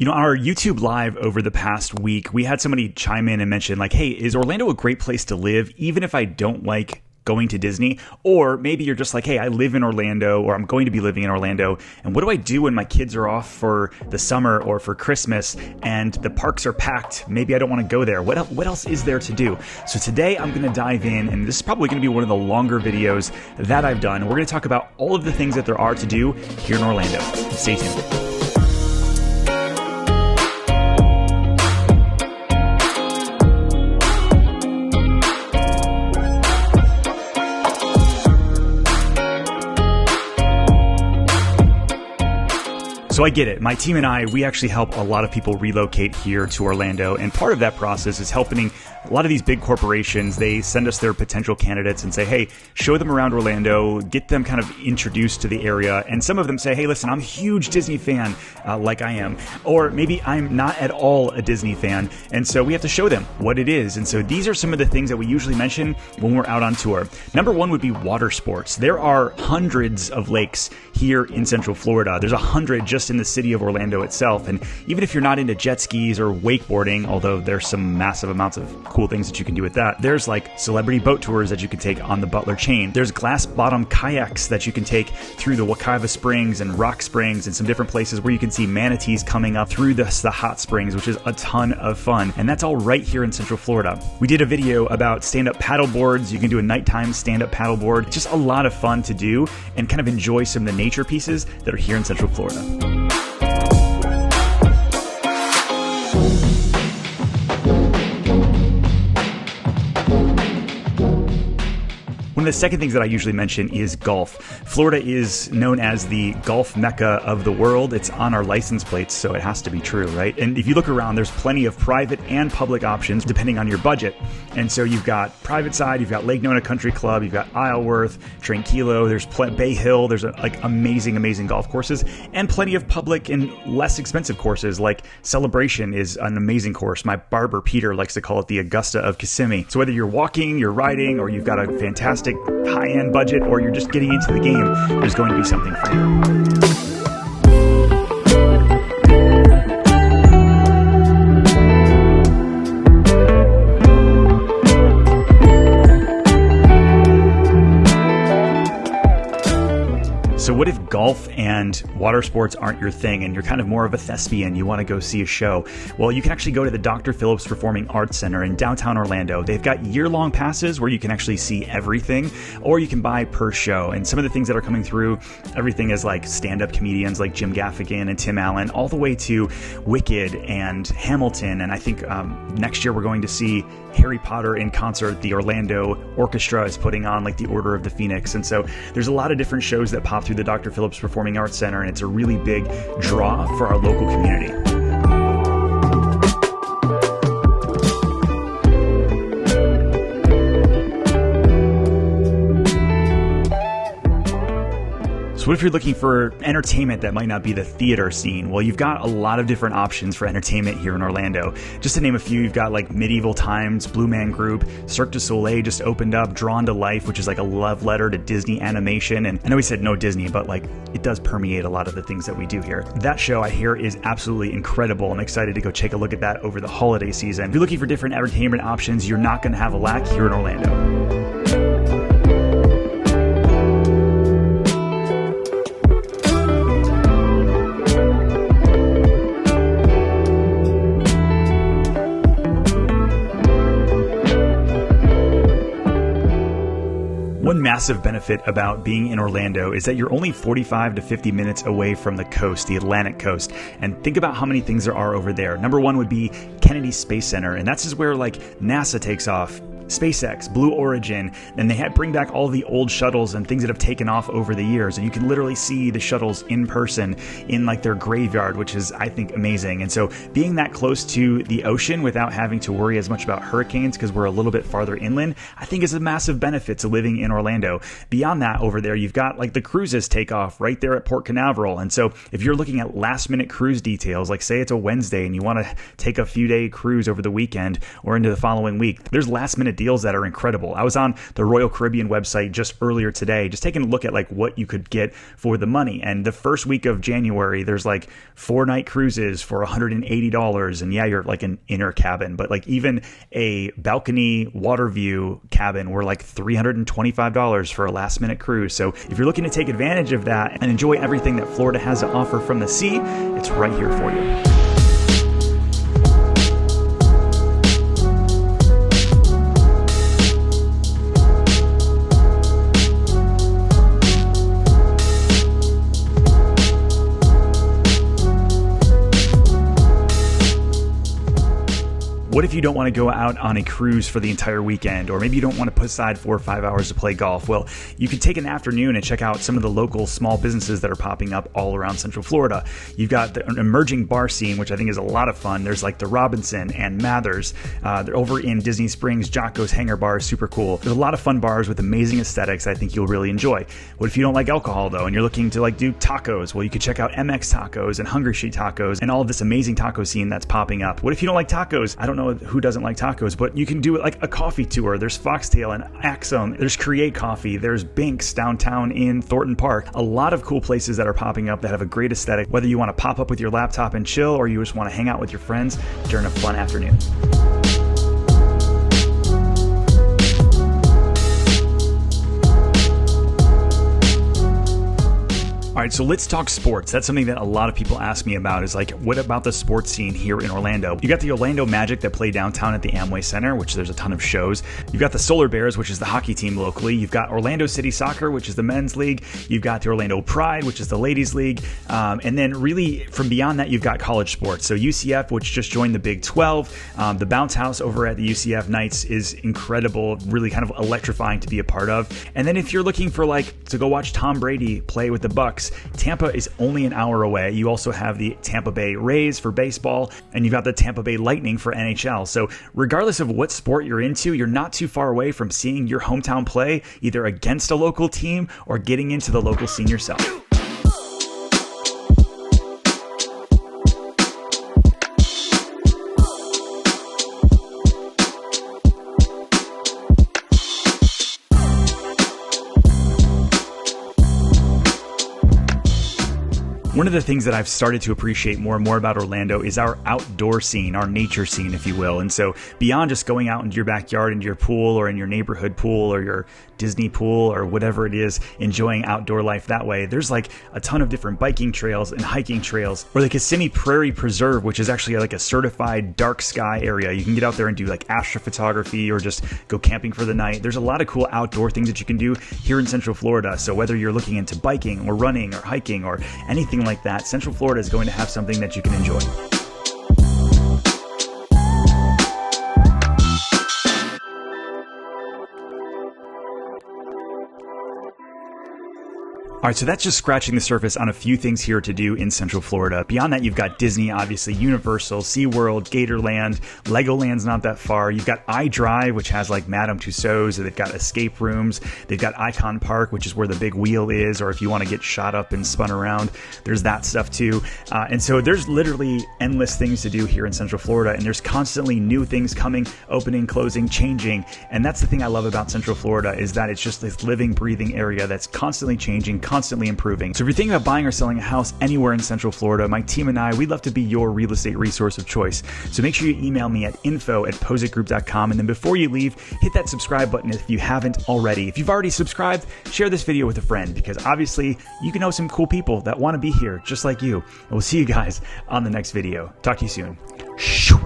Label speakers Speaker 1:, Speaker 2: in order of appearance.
Speaker 1: On our YouTube live over the past week, we had somebody chime in and mention like, hey, is Orlando a great place to live, even if I don't like going to Disney? Or maybe you're just like, hey, I live in Orlando, or I'm going to be living in Orlando, and what do I do when my kids are off for the summer or for Christmas and the parks are packed? Maybe I don't want to go there. What else is there to do? So today I'm going to dive in, and this is probably going to be one of the longer videos that I've done. We're going to talk about all of the things that there are to do here in Orlando. Stay tuned. So I get it. My team and I, we actually help a lot of people relocate here to Orlando. And part of that process is helping a lot of these big corporations. They send us their potential candidates and say, hey, show them around Orlando, get them kind of introduced to the area. And some of them say, hey, listen, I'm a huge Disney fan, like I am. Or maybe I'm not at all a Disney fan. And so we have to show them what it is. And so these are some of the things that we usually mention when we're out on tour. Number one would be water sports. There are hundreds of lakes here in Central Florida. There's 100 just in the city of Orlando itself. And even if you're not into jet skis or wakeboarding, although there's some massive amounts of cool things that you can do with that, there's like celebrity boat tours that you can take on the Butler Chain. There's glass bottom kayaks that you can take through the Wekiva Springs and Rock Springs and some different places where you can see manatees coming up through the hot springs, which is a ton of fun. And that's all right here in Central Florida. We did a video about stand-up paddle boards. You can do a nighttime stand-up paddle board. It's just a lot of fun to do and kind of enjoy some of the nature pieces that are here in Central Florida. One of the second things that I usually mention is golf. Florida is known as the golf mecca of the world. It's on our license plates, so it has to be true, right? And if you look around, there's plenty of private and public options depending on your budget. And so you've got private side, you've got Lake Nona Country Club, you've got Isleworth, Tranquilo, there's Bay Hill, there's amazing golf courses, and plenty of public and less expensive courses like Celebration is an amazing course. My barber Peter likes to call it the Augusta of Kissimmee. So whether you're walking, you're riding, or you've got a fantastic high-end budget, or you're just getting into the game, there's going to be something for you. So what if golf and water sports aren't your thing and you're kind of more of a thespian, you want to go see a show? Well, you can actually go to the Dr. Phillips Performing Arts Center in downtown Orlando. They've got year-long passes where you can actually see everything, or you can buy per show. And some of the things that are coming through, everything is like stand-up comedians like Jim Gaffigan and Tim Allen, all the way to Wicked and Hamilton. And I think next year we're going to see Harry Potter in concert. The Orlando Orchestra is putting on like the Order of the Phoenix. And so there's a lot of different shows that pop through the Dr. Phillips Performing Arts Center, and it's a really big draw for our local community. So what if you're looking for entertainment that might not be the theater scene? Well, you've got a lot of different options for entertainment here in Orlando. Just to name a few, you've got like Medieval Times, Blue Man Group, Cirque du Soleil just opened up, Drawn to Life, which is like a love letter to Disney animation. And I know we said no Disney, but like it does permeate a lot of the things that we do here. That show I hear is absolutely incredible. I'm excited to go take a look at that over the holiday season. If you're looking for different entertainment options, you're not going to have a lack here in Orlando. One massive benefit about being in Orlando is that you're only 45 to 50 minutes away from the coast, the Atlantic coast. And think about how many things there are over there. Number one would be Kennedy Space Center, and that's just where like NASA takes off. SpaceX, Blue Origin, and they bring back all the old shuttles and things that have taken off over the years. And you can literally see the shuttles in person in like their graveyard, which is, I think, amazing. And so being that close to the ocean without having to worry as much about hurricanes because we're a little bit farther inland, I think is a massive benefit to living in Orlando. Beyond that, over there, you've got like the cruises take off right there at Port Canaveral. And so if you're looking at last minute cruise details, like say it's a Wednesday and you want to take a few day cruise over the weekend or into the following week, there's last minute deals that are incredible. I was on the Royal Caribbean website just earlier today, just taking a look at like what you could get for the money. And the first week of January, there's like 4-night cruises for $180. And yeah, you're like an inner cabin, but like even a balcony water view cabin were like $325 for a last minute cruise. So if you're looking to take advantage of that and enjoy everything that Florida has to offer from the sea, it's right here for you. What if you don't want to go out on a cruise for the entire weekend, or maybe you don't want to put aside 4 or 5 hours to play golf? Well, you can take an afternoon and check out some of the local small businesses that are popping up all around Central Florida. You've got an emerging bar scene, which I think is a lot of fun. There's like the Robinson and Mathers. They're over in Disney Springs. Jocko's Hangar Bar is super cool. There's a lot of fun bars with amazing aesthetics I think you'll really enjoy. What if you don't like alcohol though, and you're looking to like do tacos? Well, you could check out MX Tacos and Hungry Sheet Tacos and all of this amazing taco scene that's popping up. What if you don't like tacos? I don't know who doesn't like tacos, but you can do it like a coffee tour. There's Foxtail and Axum. There's Create Coffee. There's Binks downtown in Thornton Park. A lot of cool places that are popping up that have a great aesthetic, whether you want to pop up with your laptop and chill, or you just want to hang out with your friends during a fun afternoon. All right, so let's talk sports. That's something that a lot of people ask me about, is like, what about the sports scene here in Orlando? You got the Orlando Magic that play downtown at the Amway Center, which there's a ton of shows. You've got the Solar Bears, which is the hockey team locally. You've got Orlando City Soccer, which is the men's league. You've got the Orlando Pride, which is the ladies league. And then really from beyond that, you've got college sports. So UCF, which just joined the Big 12. The Bounce House over at the UCF Knights is incredible, really kind of electrifying to be a part of. And then if you're looking for like to go watch Tom Brady play with the Bucks, Tampa is only an hour away. You also have the Tampa Bay Rays for baseball, and you've got the Tampa Bay Lightning for NHL. So regardless of what sport you're into, you're not too far away from seeing your hometown play either against a local team or getting into the local scene yourself. One of the things that I've started to appreciate more and more about Orlando is our outdoor scene, our nature scene, if you will. And so beyond just going out into your backyard, into your pool or in your neighborhood pool or your Disney pool or whatever it is, enjoying outdoor life that way, there's like a ton of different biking trails and hiking trails, or the Kissimmee Prairie Preserve, which is actually like a certified dark sky area. You can get out there and do like astrophotography or just go camping for the night. There's a lot of cool outdoor things that you can do here in Central Florida. So whether you're looking into biking or running or hiking or anything like that, Central Florida is going to have something that you can enjoy. All right, so that's just scratching the surface on a few things here to do in Central Florida. Beyond that, you've got Disney, obviously, Universal, SeaWorld, Gatorland, Legoland's not that far. You've got iDrive, which has like Madame Tussauds. They've got escape rooms. They've got Icon Park, which is where the big wheel is, or if you want to get shot up and spun around, there's that stuff too. And so there's literally endless things to do here in Central Florida, and there's constantly new things coming, opening, closing, changing. And that's the thing I love about Central Florida, is that it's just this living, breathing area that's constantly changing, constantly improving. So if you're thinking about buying or selling a house anywhere in Central Florida, my team and I, we'd love to be your real estate resource of choice. So make sure you email me at info@pozekgroup.com. And then before you leave, hit that subscribe button if you haven't already. If you've already subscribed, share this video with a friend, because obviously you can know some cool people that want to be here just like you. And we'll see you guys on the next video. Talk to you soon.